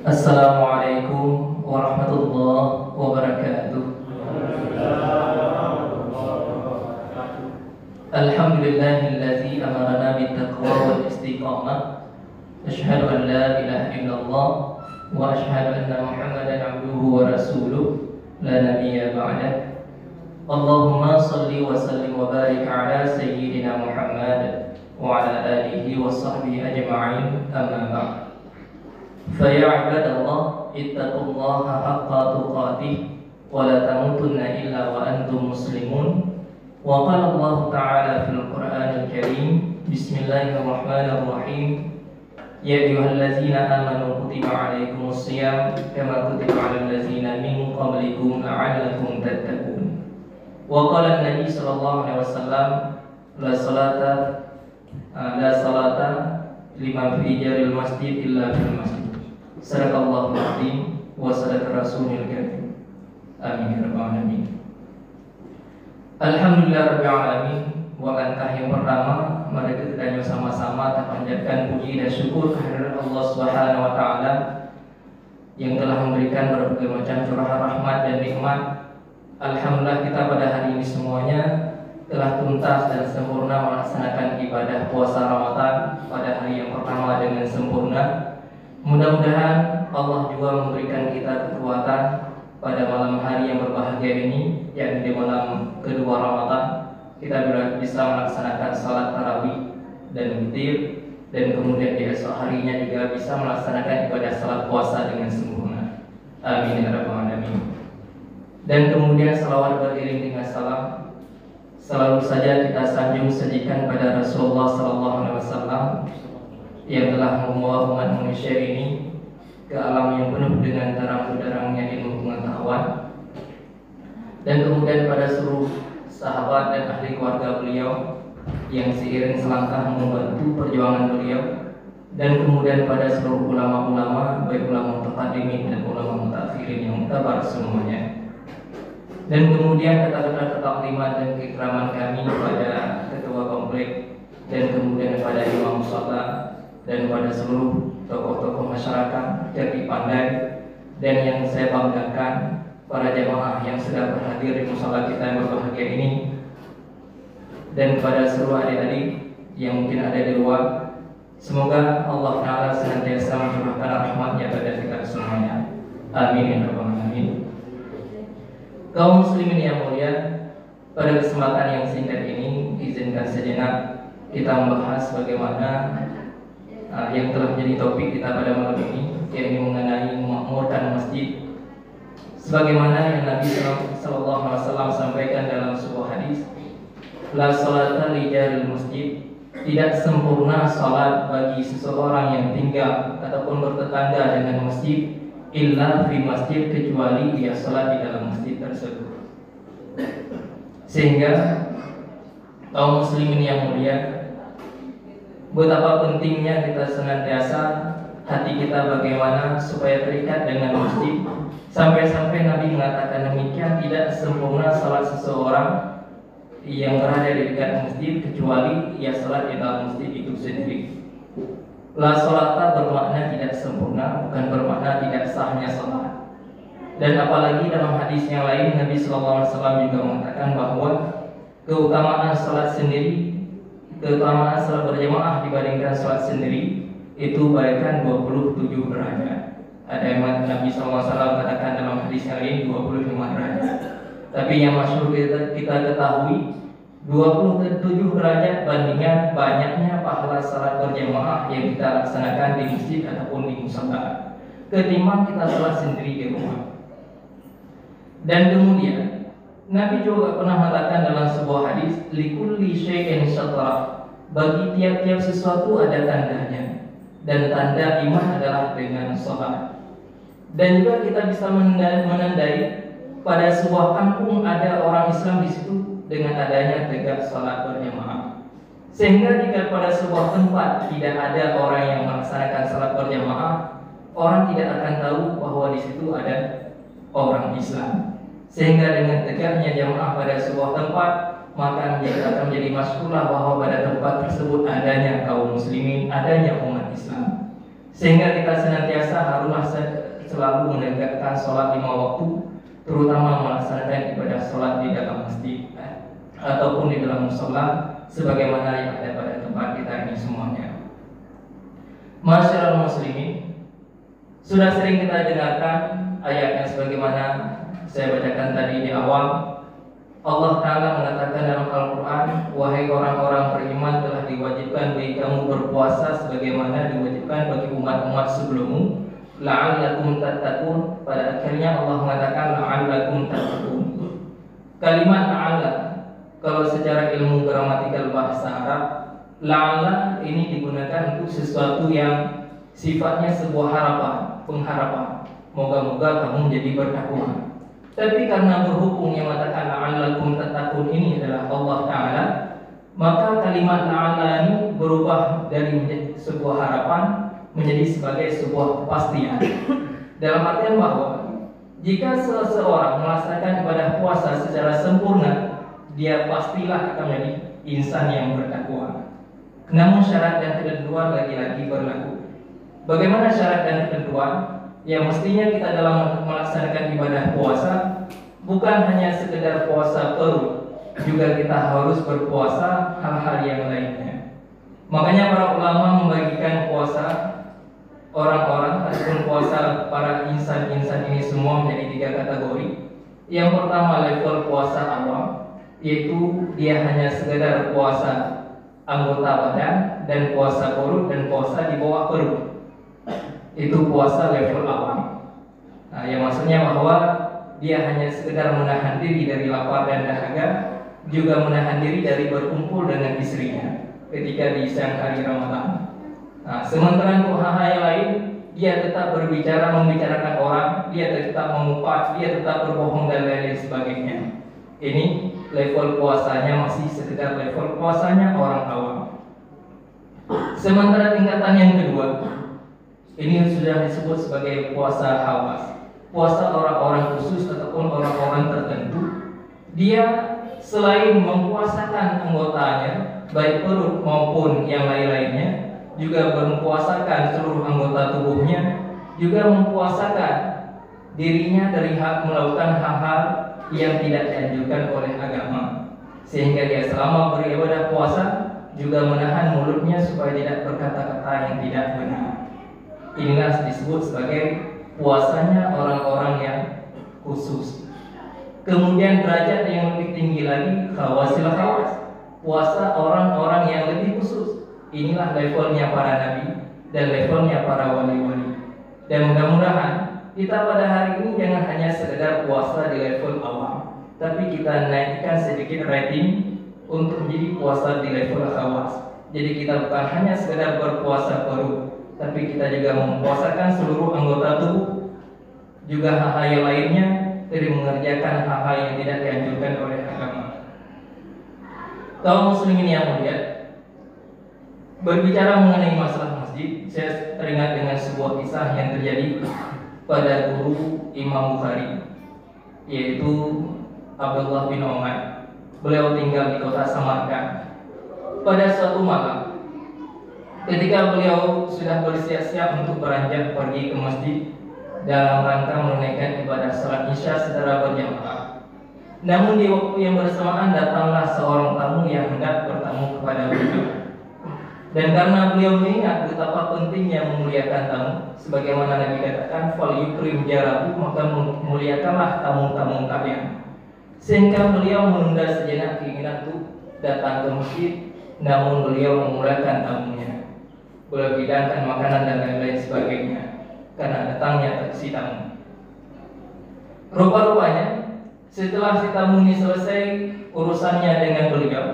Assalamualaikum warahmatullahi wabarakatuh. Alhamdulillahillazi amarana bittaqwa wal istiqamah. Asyhadu an la ilaha illallah wa asyhadu anna Muhammadan abduhu wa rasuluh la nabiyya ba'dah. Allahumma salli wa sallim wa barik ala sayyidina Muhammad wa ala alihi wa sahbihi ajma'in, amma ba'd. فيا عباد الله اتقوا الله حق تقاته ولا تموتن إلا وأنتم مسلمون. وقال الله تعالى في القرآن الكريم بسم الله الرحمن الرحيم يا أيها الذين آمنوا كتب عليكم الصيام كما كتب على الذين من قبلكم لعلكم تتقون. وقال النبي صلى الله عليه وسلم لا صلاة لمن في جار المسجد إلا في المسجid. Sadaqallahul azim wa sadaqa rasulul karim. Amin ya rabbal alamin. Alhamdulillah rabbil alamin. Wa langkah yang pertama, mari kita sama-sama panjatkan puji dan syukur kehadirat Allah Subhanahu wa taala yang telah memberikan berbagai macam curahan rahmat dan nikmat. Alhamdulillah kita pada hari ini semuanya telah tuntas dan sempurna melaksanakan ibadah puasa Ramadan pada hari yang pertama dengan sempurna. Mudah-mudahan Allah juga memberikan kita kekuatan pada malam hari yang berbahagia ini, yakni di malam kedua Ramadan, kita bisa melaksanakan salat tarawih dan witir, dan kemudian di esok harinya juga bisa melaksanakan ibadah salat puasa dengan sempurna. Amin ya rabbal alamin. Dan kemudian salawat beriring dengan salam selalu saja kita sanjung sajikan pada Rasulullah sallallahu alaihi wasallam yang telah membawa umat manusia ini ke alam yang penuh dengan terang benderangnya ilmu pengetahuan, dan kemudian pada seluruh sahabat dan ahli keluarga beliau yang seiring selangkah membantu perjuangan beliau, dan kemudian pada seluruh ulama-ulama, baik ulama mutaqaddimin dan ulama mutaakhirin yang mutabar semuanya. Dan kemudian kata-kata taklimat dan keikraman kami kepada ketua komplek, dan kemudian kepada imam musalla, dan pada seluruh tokoh-tokoh masyarakat jadi pandai, dan yang saya banggakan para jamaah yang sedang berhadir di musala kita yang berbahagia ini, dan kepada seluruh adik-adik yang mungkin ada di luar. Semoga Allah Ta'ala senantiasa mencurahkan rahmatnya pada kita semuanya. Amin ya rabbal alamin. Kaum muslimin yang mulia, pada kesempatan yang singkat ini izinkan sejenak kita membahas bagaimana yang telah menjadi topik kita pada malam ini, yaitu mengenai memakmurkan masjid. Sebagaimana yang Nabi sallallahu alaihi wasallam sampaikan dalam sebuah hadis, la salata li jaril masjid, tidak sempurna salat bagi seseorang yang tinggal ataupun bertetangga dengan masjid, illa fi masjid, kecuali dia salat di dalam masjid tersebut. Sehingga kaum muslimin yang mulia, betapa pentingnya kita senantiasa hati kita bagaimana supaya terikat dengan masjid. Sampai-sampai Nabi mengatakan demikian, tidak sempurna salat seseorang yang berada di dekat masjid kecuali ia salat di dalam masjid itu sendiri. La salata bermakna tidak sempurna, bukan bermakna tidak sahnya salat. Dan apalagi dalam hadis yang lain Nabi sallallahu alaihi wasallam juga mengatakan bahwa keutamaan salat sendiri, keutamaan salat berjamaah dibandingkan salat sendiri itu bagaikan 27 derajat. Ada yang Nabi SAW katakan dalam hadis yang lain 25 derajat. Tapi yang masyhur kita ketahui 27 derajat bandingan banyaknya pahala salat berjamaah yang kita laksanakan di masjid ataupun di musala ketimbang kita salat sendiri di rumah. Dan kemudian Nabi juga pernah mengatakan dalam sebuah hadis, likulli syai'in syatrah, bagi tiap-tiap sesuatu ada tandanya, dan tanda iman adalah dengan salat. Dan juga kita bisa menandai pada sebuah kampung ada orang Islam di situ dengan adanya tegak salat berjamaah. Sehingga jika pada sebuah tempat tidak ada orang yang melaksanakan salat berjamaah, orang tidak akan tahu bahwa di situ ada orang Islam. Sehingga dengan tegaknya jamaah pada sebuah tempat, maka akan menjadi masyhurlah bahwa pada tempat tersebut adanya kaum muslimin, adanya umat Islam. sehingga kita senantiasa haruslah selalu menegakkan sholat 5 waktu, terutama melaksanakan ibadah sholat di dalam masjid ataupun di dalam mushola sebagaimana yang ada pada tempat kita ini semuanya. Masyaallah muslimin, sudah sering kita dengarkan ayatnya sebagaimana saya bacakan tadi di awal. Allah Ta'ala mengatakan dalam Al-Quran, wahai orang-orang beriman, telah diwajibkan bagi kamu berpuasa sebagaimana diwajibkan bagi umat-umat sebelummu, la'allakum tattaqun. Pada akhirnya Allah mengatakan la'allakum tattaqun. Kalimat la'alla, kalau secara ilmu gramatikal bahasa Arab, la'alla ini digunakan untuk sesuatu yang sifatnya sebuah harapan, pengharapan. Moga-moga kamu menjadi bertakwa. Tapi karena berhubung yang mengatakan la'allakum tattaqun ini adalah Allah Ta'ala, maka kalimat la'alla ini berubah dari menjadi sebuah harapan menjadi sebagai sebuah kepastian. Dalam artian bahwa jika seseorang melaksanakan ibadah puasa secara sempurna, dia pastilah akan menjadi insan yang bertakwa. Namun syarat dan ketentuan lagi-lagi berlaku. Bagaimana syarat dan ketentuan? Ya mestinya kita dalam melaksanakan ibadah puasa bukan hanya sekedar puasa perut, juga kita harus berpuasa hal-hal yang lainnya. Makanya para ulama membagikan puasa orang-orang ataupun puasa para insan-insan ini semua menjadi 3 kategori. Yang pertama level puasa awam, yaitu dia hanya sekedar puasa anggota badan dan puasa perut dan puasa di bawah perut. Itu puasa level awam. Nah, yang maksudnya bahwa dia hanya sekedar menahan diri dari lapar dan dahaga, juga menahan diri dari berkumpul dengan istrinya ketika di siang hari Ramadan. Nah, sementara untuk hal-hal yang lain, dia tetap berbicara, membicarakan orang, dia tetap mengumpat, dia tetap berbohong dan lain-lain sebagainya. Ini level puasanya masih sekedar level puasanya orang awam. Sementara tingkatan yang kedua, ini sudah disebut sebagai puasa hawas, puasa orang-orang khusus ataupun orang-orang tertentu. Dia selain mempuasakan anggotanya, baik perut maupun yang lain-lainnya, juga mempuasakan seluruh anggota tubuhnya, juga mempuasakan dirinya dari melakukan hal-hal yang tidak dianjurkan oleh agama, sehingga dia selama beribadah puasa juga menahan mulutnya supaya tidak berkata-kata yang tidak benar. Inilah disebut sebagai puasanya orang-orang yang khusus. Kemudian derajat yang lebih tinggi lagi, khawasil khawas, puasa orang-orang yang lebih khusus. Inilah levelnya para nabi dan levelnya para wali-wali. Dan mudah-mudahan kita pada hari ini jangan hanya sekedar puasa di level awam, tapi kita naikkan sedikit rating untuk menjadi puasa di level khawas. Jadi kita bukan hanya sekedar berpuasa perut, tapi kita juga mempuasakan seluruh anggota tubuh, juga hal-hal yang lainnya dari mengerjakan hal-hal yang tidak dianjurkan oleh agama. Kaum muslimin yang mulia, berbicara mengenai masalah masjid, saya teringat dengan sebuah kisah yang terjadi pada guru Imam Bukhari, yaitu Abdullah bin Umar. Beliau tinggal di kota Samarkand. Pada suatu malam, ketika beliau sudah bersiap-siap untuk beranjak pergi ke masjid dalam rangka menunaikan ibadah salat Isya secara berjamaah, namun di waktu yang bersamaan datanglah seorang tamu yang hendak bertamu kepada beliau. Dan karena beliau mengingat betapa pentingnya memuliakan tamu, sebagaimana Nabi katakan, "Fal yukrim jarahu," maka muliakanlah tamu-tamu kalian. Sehingga beliau menunda sejenak keinginan untuk datang ke masjid, namun beliau memuliakan tamunya. Beliau hidangkan makanan dan lain-lain sebagainya karena datangnya si tamu. Rupa-rupanya setelah si tamu ini selesai urusannya dengan beliau,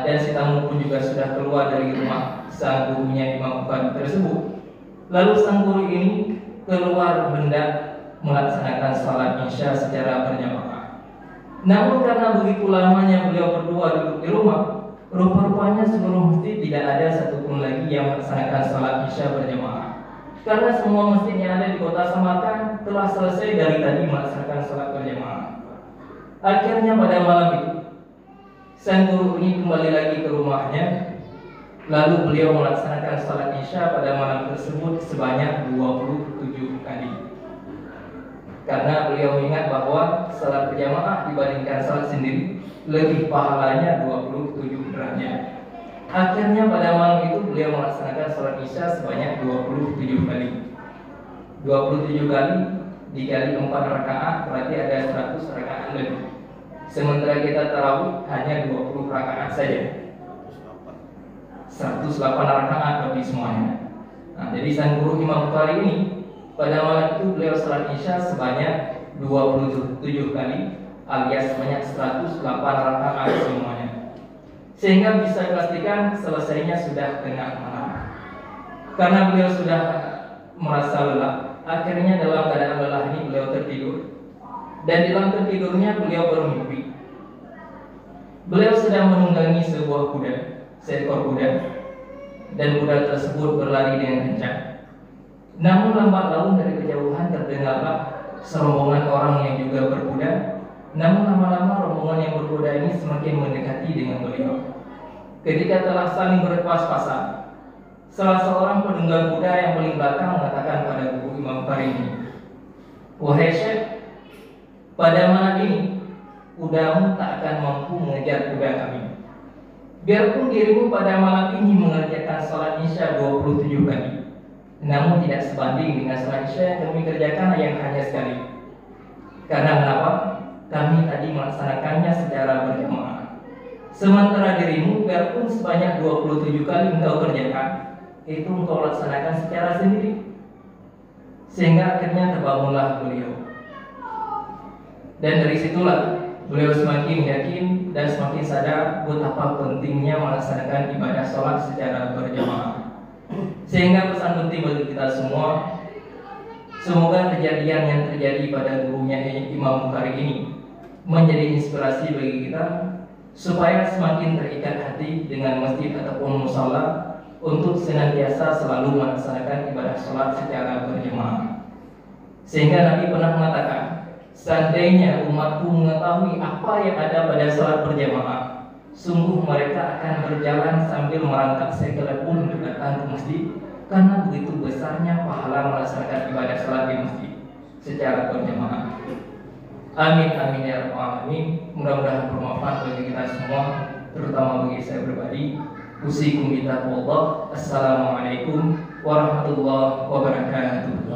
dan si tamu pun juga sudah keluar dari rumah sang gurunya Imam Bukhari tersebut, lalu sang guru ini keluar hendak melaksanakan salat Isya secara berjamaah. Namun karena begitu lamanya beliau berdua duduk di rumah, rupa-rupanya seluruh masjid tidak ada satupun lagi yang melaksanakan salat Isya berjamaah. Karena semua masjid yang ada di kota Samarkand telah selesai dari tadi melaksanakan salat berjamaah. Akhirnya pada malam itu, sang guru ini kembali lagi ke rumahnya. Lalu beliau melaksanakan salat Isya pada malam tersebut sebanyak 27 kali. Karena beliau ingat bahwa salat berjamaah dibandingkan salat sendiri lebih pahalanya 27 derajat. Akhirnya pada malam itu beliau melaksanakan salat Isya sebanyak 27 kali. 27 kali dikali 4 rakaat berarti ada 100 rakaat lebih. Sementara kita tarawih hanya 20 rakaat saja. 108 rakaat bagi semuanya. Nah, jadi sang guru Imam Bukhari ini pada malam itu beliau salat Isya sebanyak 27 kali alias sebanyak 108 rakaat semuanya. Sehingga bisa dipastikan selesainya sudah tengah malam. Karena beliau sudah merasa lelah, akhirnya dalam keadaan lelah ini beliau tertidur. Dan dalam tertidurnya beliau bermimpi. Beliau sedang menunggangi sebuah kuda, seekor kuda, dan kuda tersebut berlari dengan kencang. Namun lambat laun dari kejauhan terdengarlah serombongan orang yang juga berkuda. Namun lama-lama rombongan yang berkuda ini semakin mendekati dengan beliau. Ketika telah saling berpas-pasan, salah seorang penunggang kuda yang paling belakang mengatakan pada guru Imam Bukhari ini, "Wahai Syekh, pada malam ini kudamu tak akan mampu mengejar kuda kami. Biarpun dirimu pada malam ini mengerjakan salat Isya 27 kali, namun tidak sebanding dengan salat Isya yang kami kerjakan yang hanya sekali. Karena kenapa? Kami tadi melaksanakannya secara berjamaah. Sementara dirimu biarpun sebanyak 27 kali engkau kerjakan, itu engkau laksanakan secara sendiri." Sehingga akhirnya terbangunlah beliau. Dan dari situlah beliau semakin yakin dan semakin sadar betapa pentingnya melaksanakan ibadah sholat secara berjamaah. Sehingga pesan penting bagi kita semua, semoga kejadian yang terjadi pada gurunya Imam Bukhari ini menjadi inspirasi bagi kita supaya semakin terikat hati dengan masjid ataupun musala untuk senantiasa selalu melaksanakan ibadah sholat secara berjamaah. Sehingga Nabi pernah mengatakan, seandainya umatku mengetahui apa yang ada pada sholat berjamaah, sungguh mereka akan berjalan sambil merangkak segala pun untuk datang ke masjid, karena begitu besarnya pahala melaksanakan ibadah sholat di masjid secara berjamaah. Amin amin ya rabbal alamin. Mudah-mudahan bermanfaat bagi kita semua, terutama bagi saya pribadi. Usikum bitaqwallah. Assalamualaikum warahmatullahi wabarakatuh.